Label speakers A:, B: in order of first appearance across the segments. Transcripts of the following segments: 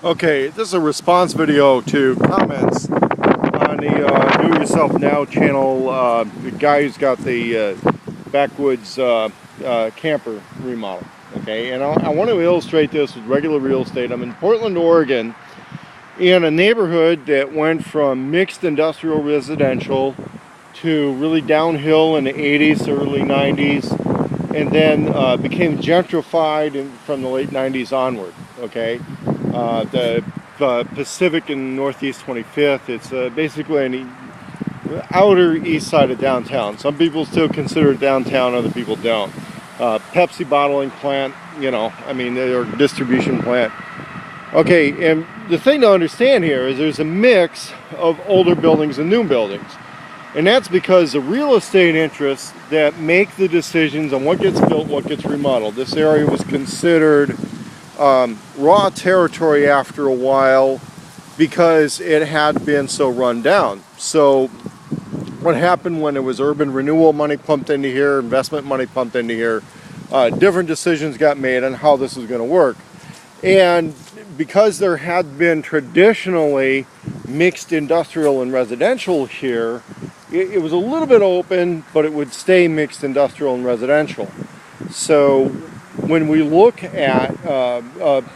A: Okay, this is a response video to comments on the Do It Yourself Now channel. The guy who's got the backwoods camper remodel. Okay, and I want to illustrate this with regular real estate. I'm in Portland, Oregon, in a neighborhood that went from mixed industrial residential to really downhill in the 80s, early 90s, and then became gentrified from the late 90s onward. Okay. The Pacific and Northeast 25th, it's basically on the outer east side of downtown. Some people still consider it downtown, other people don't. Pepsi bottling plant, their distribution plant. Okay, and the thing to understand here is there's a mix of older buildings and new buildings. And that's because the real estate interests that make the decisions on what gets built, what gets remodeled. This area was considered raw territory after a while because it had been so run down. So what happened when there was urban renewal money pumped into here, investment money pumped into here, different decisions got made on how this was going to work. And because there had been traditionally mixed industrial and residential here, it was a little bit open, but it would stay mixed industrial and residential. So when we look at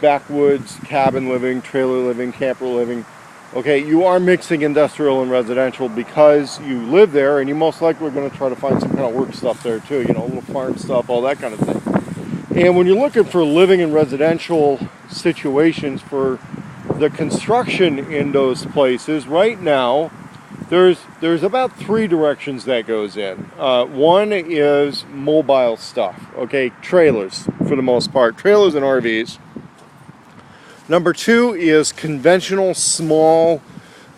A: backwoods, cabin living, trailer living, camper living, okay, you are mixing industrial and residential because you live there, and you most likely are going to try to find some kind of work stuff there too, little farm stuff, all that kind of thing. And when you're looking for living in residential situations for the construction in those places, right now, there's about three directions that goes in. One is mobile stuff, okay, trailers for the most part, trailers and RVs. Number two is conventional small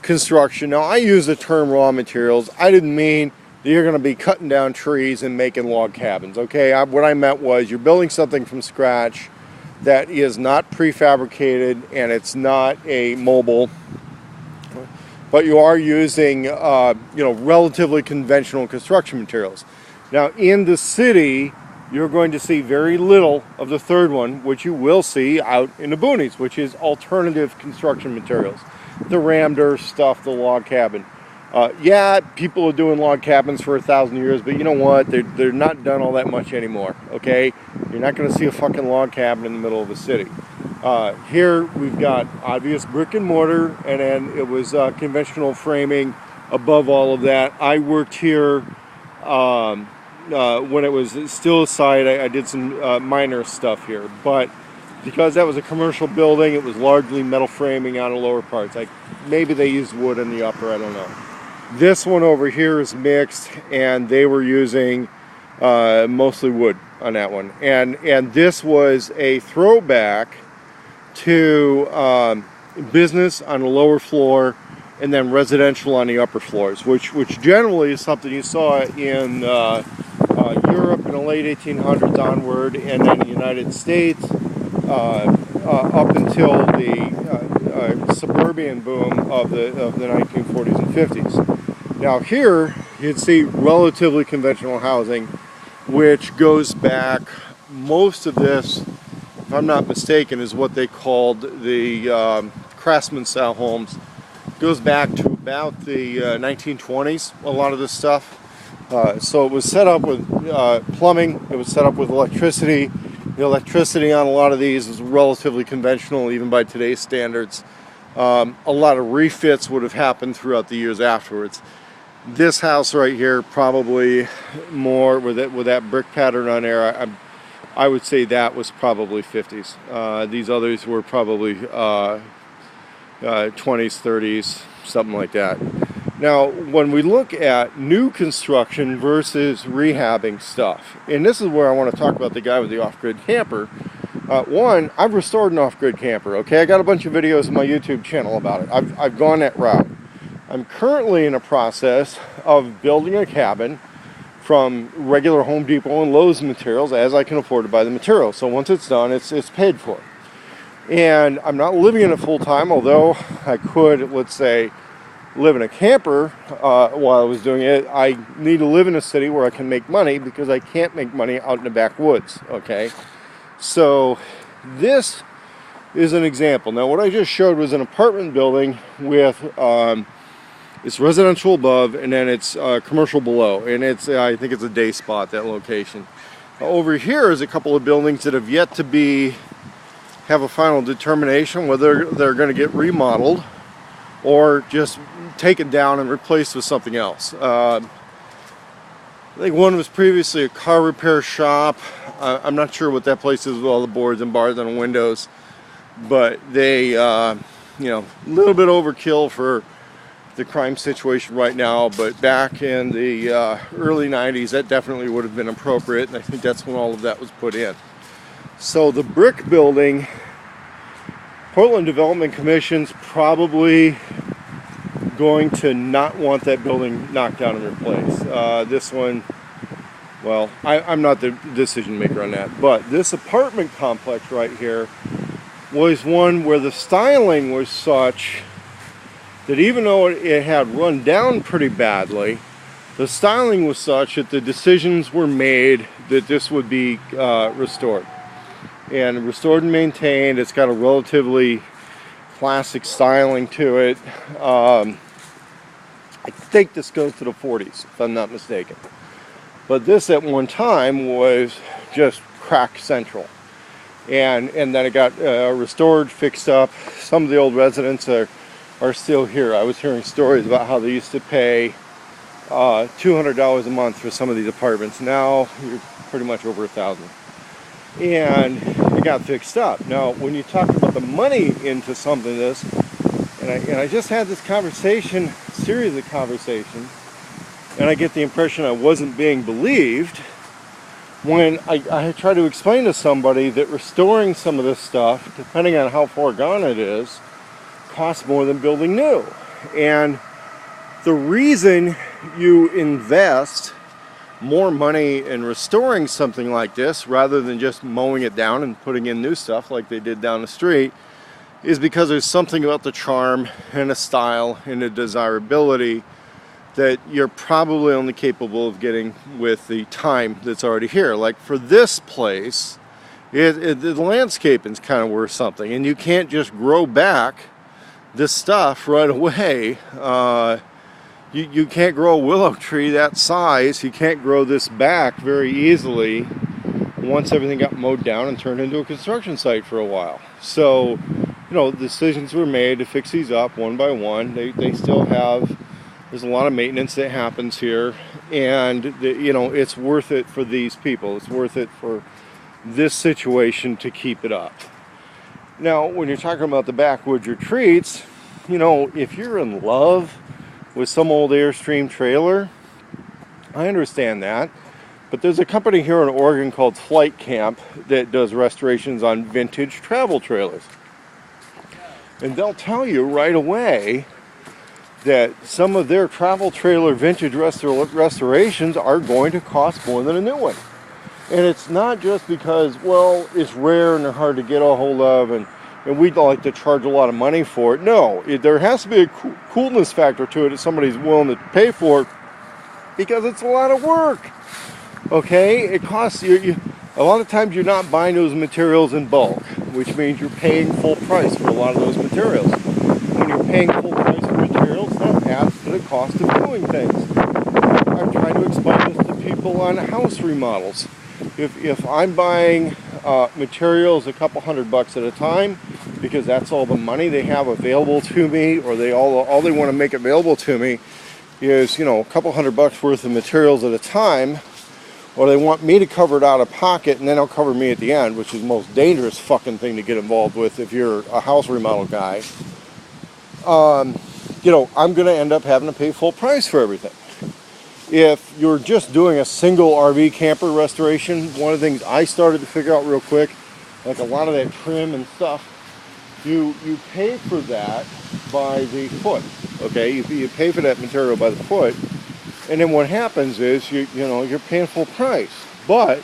A: construction. Now I use the term raw materials. I didn't mean that you're going to be cutting down trees and making log cabins, okay? What I meant was you're building something from scratch that is not prefabricated and it's not a mobile, but you are using, relatively conventional construction materials. Now, in the city, you're going to see very little of the third one, which you will see out in the boonies, which is alternative construction materials. The ramder stuff, the log cabin. People are doing log cabins for 1,000 years, but you know what? They're not done all that much anymore, okay? You're not going to see a fucking log cabin in the middle of the city. Here we've got obvious brick and mortar, and then it was conventional framing above all of that. I worked here when it was still a site. I did some minor stuff here, but because that was a commercial building, it was largely metal framing on the lower parts. Maybe they used wood in the upper, I don't know. This one over here is mixed, and they were using mostly wood on that one. And this was a throwback to business on the lower floor and then residential on the upper floors, which generally is something you saw in Europe in the late 1800s onward, and then the United States up until the suburban boom of the 1940s and 50s. Now here you'd see relatively conventional housing, which goes back, most of this, if I'm not mistaken, is what they called the craftsman style homes. Goes back to about the 1920s, a lot of this stuff. So it was set up with plumbing, it was set up with electricity. The electricity on a lot of these is relatively conventional, even by today's standards. A lot of refits would have happened throughout the years afterwards. This house right here, probably more with that brick pattern on there, I would say that was probably 50s. These others were probably 20s, 30s, something like that. Now, when we look at new construction versus rehabbing stuff, and this is where I want to talk about the guy with the off-grid camper. One, I've restored an off-grid camper, okay? I got a bunch of videos on my YouTube channel about it. I've gone that route. I'm currently in a process of building a cabin from regular Home Depot and Lowe's materials as I can afford to buy the materials. So once it's done, it's paid for. And I'm not living in it full time, although I could, let's say, live in a camper while I was doing it. I need to live in a city where I can make money because I can't make money out in the backwoods, okay? So this is an example. Now what I just showed was an apartment building with it's residential above and then it's commercial below, and it's I think it's a day spot, that location. Over here is a couple of buildings that have yet to have a final determination whether they're going to get remodeled or just taken down and replaced with something else. I think one was previously a car repair shop. I'm not sure what that place is with all the boards and bars and windows, but they, you know, a little bit overkill for the crime situation right now, but back in the early 90s that definitely would have been appropriate, and I think that's when all of that was put in. So the brick building, Portland Development Commission's probably going to not want that building knocked down and replaced. This one, well, I'm not the decision maker on that, but this apartment complex right here was one where the styling was such that even though it had run down pretty badly, the styling was such that the decisions were made that this would be restored. And restored and maintained. It's got a relatively classic styling to it. I think this goes to the 40s, if I'm not mistaken. But this at one time was just crack central. And then it got restored, fixed up. Some of the old residents are still here. I was hearing stories about how they used to pay $200 a month for some of these apartments. Now you're pretty much over $1,000. And it got fixed up. Now, when you talk about the money into something like this, and I just had this series of conversations, and I get the impression I wasn't being believed when I try to explain to somebody that restoring some of this stuff, depending on how far gone it is, costs more than building new. And the reason you invest more money in restoring something like this rather than just mowing it down and putting in new stuff like they did down the street is because there's something about the charm and the style and the desirability that you're probably only capable of getting with the time that's already here. Like for this place, the landscaping is kind of worth something, and you can't just grow back this stuff right away. You can't grow a willow tree that size. You can't grow this back very easily once everything got mowed down and turned into a construction site for a while. So, you know, decisions were made to fix these up one by one. They still have, there's a lot of maintenance that happens here, and you know, it's worth it for these people. It's worth it for this situation to keep it up. Now, when you're talking about the backwoods retreats, you know, if you're in love with some old Airstream trailer, I understand that, but there's a company here in Oregon called Flight Camp that does restorations on vintage travel trailers, and they'll tell you right away that some of their travel trailer vintage restorations are going to cost more than a new one. And it's not just because, well, it's rare and they're hard to get a hold of, and we'd like to charge a lot of money for it. No, there has to be a coolness factor to it that somebody's willing to pay for it, because it's a lot of work. Okay, it costs you. A lot of times you're not buying those materials in bulk, which means you're paying full price for a lot of those materials. When you're paying full price for materials, that adds to the cost of doing things. I'm trying to explain this to people on house remodels. If I'm buying materials a couple $100 at a time, because that's all the money they have available to me, or all they want to make available to me is, you know, a couple $100 worth of materials at a time, or they want me to cover it out of pocket and then they'll cover me at the end, which is the most dangerous fucking thing to get involved with if you're a house remodel guy. You know, I'm going to end up having to pay full price for everything. If you're just doing a single RV camper restoration, one of the things I started to figure out real quick, like a lot of that trim and stuff, you pay for that by the foot. Okay, you pay for that material by the foot, and then what happens is you're paying full price. But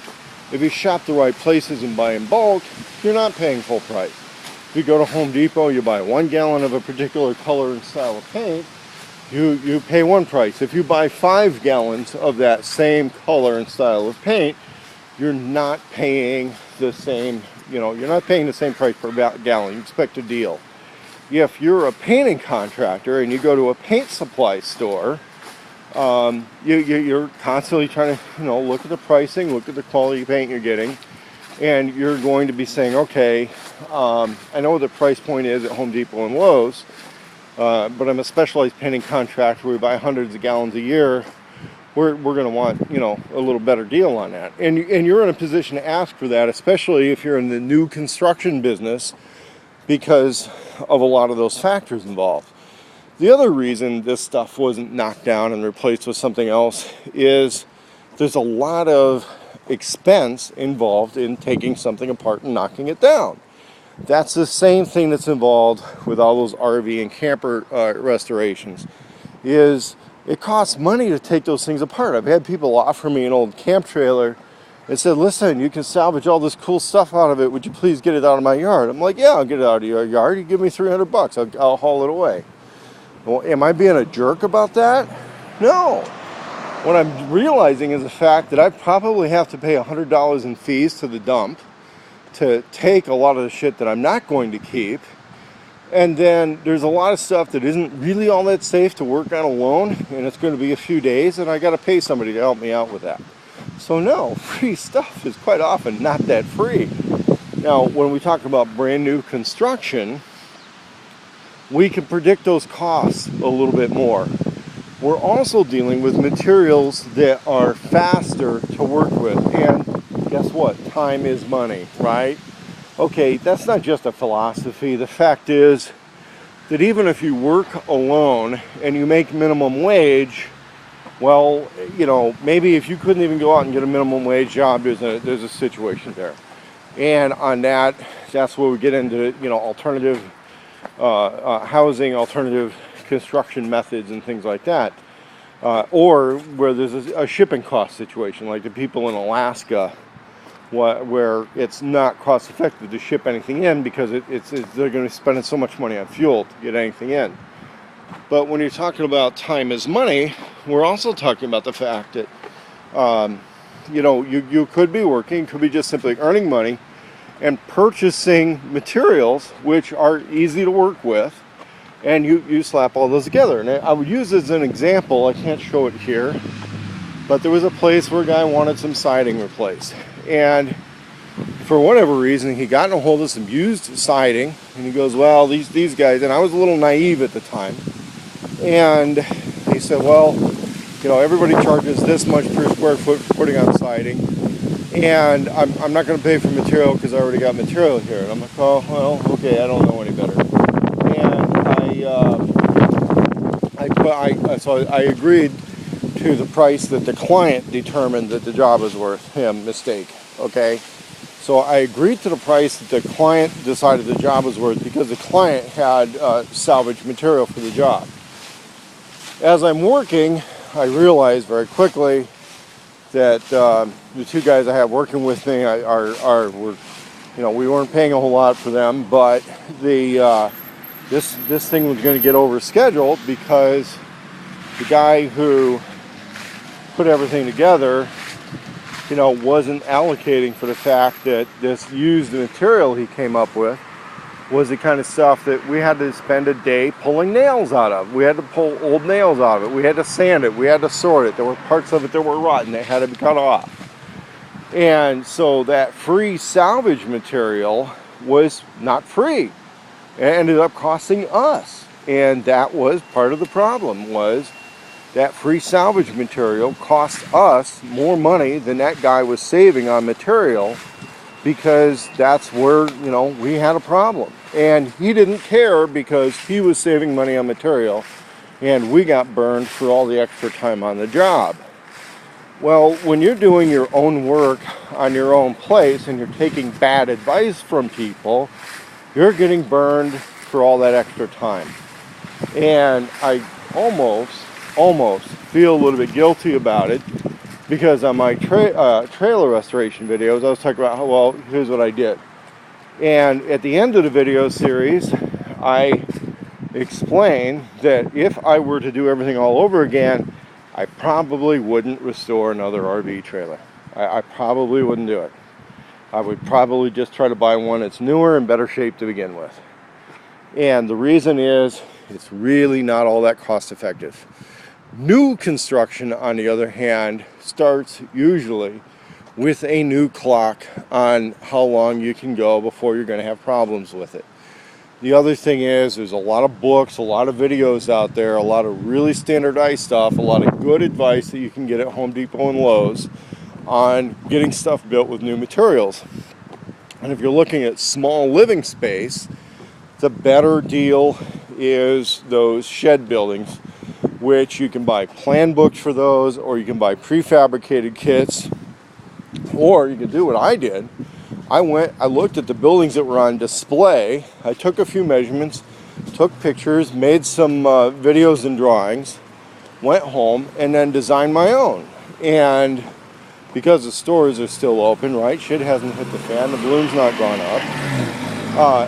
A: if you shop the right places and buy in bulk, you're not paying full price. If you go to Home Depot, you buy 1 gallon of a particular color and style of paint, you pay one price. If you buy 5 gallons of that same color and style of paint, you're not paying the same You know, you're not paying the same price per gallon. You expect a deal. If you're a painting contractor and you go to a paint supply store, you're constantly trying to, you know, look at the pricing, look at the quality of paint you're getting, and you're going to be saying, okay, I know what the price point is at Home Depot and Lowe's, but I'm a specialized painting contractor. We buy hundreds of gallons a year. We're going to want, you know, a little better deal on that. And you're in a position to ask for that, especially if you're in the new construction business, because of a lot of those factors involved. The other reason this stuff wasn't knocked down and replaced with something else is there's a lot of expense involved in taking something apart and knocking it down. That's the same thing that's involved with all those RV and camper restorations. Is it costs money to take those things apart. I've had people offer me an old camp trailer and said, listen, you can salvage all this cool stuff out of it. Would you please get it out of my yard? I'm like, yeah, I'll get it out of your yard. You give me $300, I'll haul it away. Well, am I being a jerk about that? No. What I'm realizing is the fact that I probably have to pay $100 in fees to the dump to take a lot of the shit that I'm not going to keep. And then there's a lot of stuff that isn't really all that safe to work on alone, and it's going to be a few days, and I got to pay somebody to help me out with that. So no, free stuff is quite often not that free. Now, when we talk about brand new construction, we can predict those costs a little bit more. We're also dealing with materials that are faster to work with, and guess what? Time is money, right? Okay, that's not just a philosophy. The fact is that even if you work alone and you make minimum wage, well, you know, maybe if you couldn't even go out and get a minimum wage job, there's a situation there. And on that, that's where we get into, you know, alternative housing, alternative construction methods and things like that. Or where there's a shipping cost situation, like the people in Alaska, where it's not cost effective to ship anything in because they're going to spend so much money on fuel to get anything in. But when you're talking about time is money, we're also talking about the fact that you know, you could be working, could be just simply earning money and purchasing materials which are easy to work with, and you slap all those together. And I would use as an example, I can't show it here, but there was a place where a guy wanted some siding replaced. And for whatever reason, he got in a hold of some used siding, and he goes, well, these guys, and I was a little naive at the time, and he said, well, you know, everybody charges this much per square foot for putting on siding, and I'm not going to pay for material because I already got material here. And I'm like, oh, well, okay, I don't know any better. And so I agreed to the price that the client determined that the job was worth. Mistake, okay? So I agreed to the price that the client decided the job was worth because the client had salvaged material for the job. As I'm working, I realized very quickly that the two guys I have working with me were, you know, we weren't paying a whole lot for them, but this thing was going to get overscheduled because the guy who put everything together, you know, wasn't allocating for the fact that this used material he came up with was the kind of stuff that we had to spend a day pulling nails out of. We had to pull old nails out of it. We had to sand it. We had to sort it. There were parts of it that were rotten that had to be cut off. And so that free salvage material was not free. It ended up costing us. And that was part of the problem, was that free salvage material cost us more money than that guy was saving on material, because that's where, you know, we had a problem. And he didn't care because he was saving money on material, and we got burned for all the extra time on the job. Well, when you're doing your own work on your own place and you're taking bad advice from people, you're getting burned for all that extra time. And I almost feel a little bit guilty about it, because on my trailer restoration videos, I was talking about how, well, here's what I did. And at the end of the video series, I explain that if I were to do everything all over again, I probably wouldn't restore another RV trailer. I probably wouldn't do it. I would probably just try to buy one that's newer and better shape to begin with. And the reason is it's really not all that cost effective. New construction, on the other hand, starts usually with a new clock on how long you can go before you're going to have problems with it. The other thing is there's a lot of books, a lot of videos out there, a lot of really standardized stuff, a lot of good advice that you can get at Home Depot and Lowe's on getting stuff built with new materials. And if you're looking at small living space, the better deal is those shed buildings, which you can buy plan books for those, or you can buy prefabricated kits, or you can do what I did. I looked at the buildings that were on display, I took a few measurements, took pictures, made some videos and drawings, went home, and then designed my own. And because the stores are still open, right, shit hasn't hit the fan, the balloon's not gone up.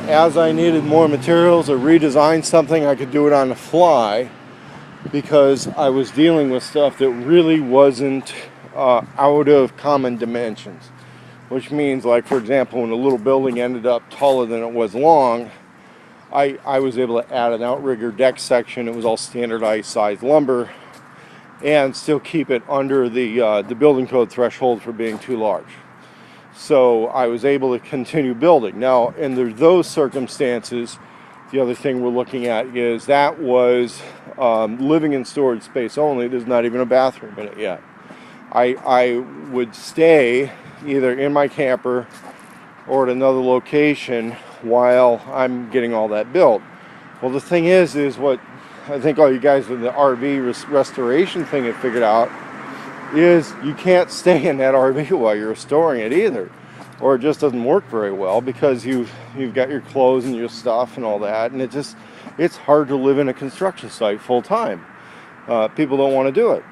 A: As I needed more materials or redesigned something, I could do it on the fly, because I was dealing with stuff that really wasn't out of common dimensions. Which means, like, for example, when the little building ended up taller than it was long, I was able to add an outrigger deck section. It was all standardized size lumber, and still keep it under the building code threshold for being too large. So I was able to continue building. Now, under those circumstances, the other thing we're looking at is that was living in storage space only. There's not even a bathroom in it yet. I would stay either in my camper or at another location while I'm getting all that built. Well, the thing is what I think all you guys with the RV restoration thing have figured out is you can't stay in that RV while you're restoring it either, or it just doesn't work very well, because you've got your clothes and your stuff and all that, and it's hard to live in a construction site full time. People don't want to do it.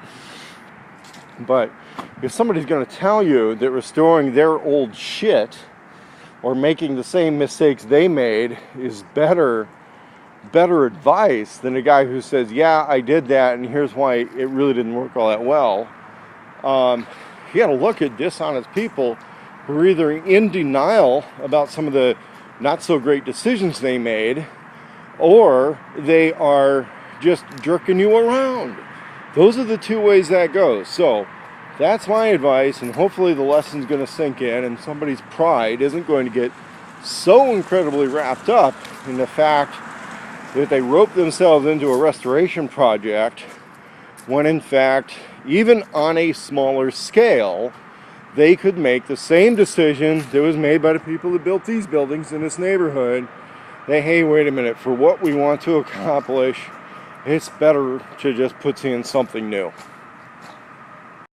A: But if somebody's going to tell you that restoring their old shit or making the same mistakes they made is better advice than a guy who says, yeah, I did that and here's why it really didn't work all that well, you got to look at dishonest people who are either in denial about some of the not so great decisions they made, or they are just jerking you around. Those are the two ways that goes. So that's my advice, and hopefully the lesson's going to sink in, and somebody's pride isn't going to get so incredibly wrapped up in the fact that they rope themselves into a restoration project, when in fact, even on a smaller scale, they could make the same decision that was made by the people that built these buildings in this neighborhood. That, hey, wait a minute, for what we want to accomplish, it's better to just put in something new.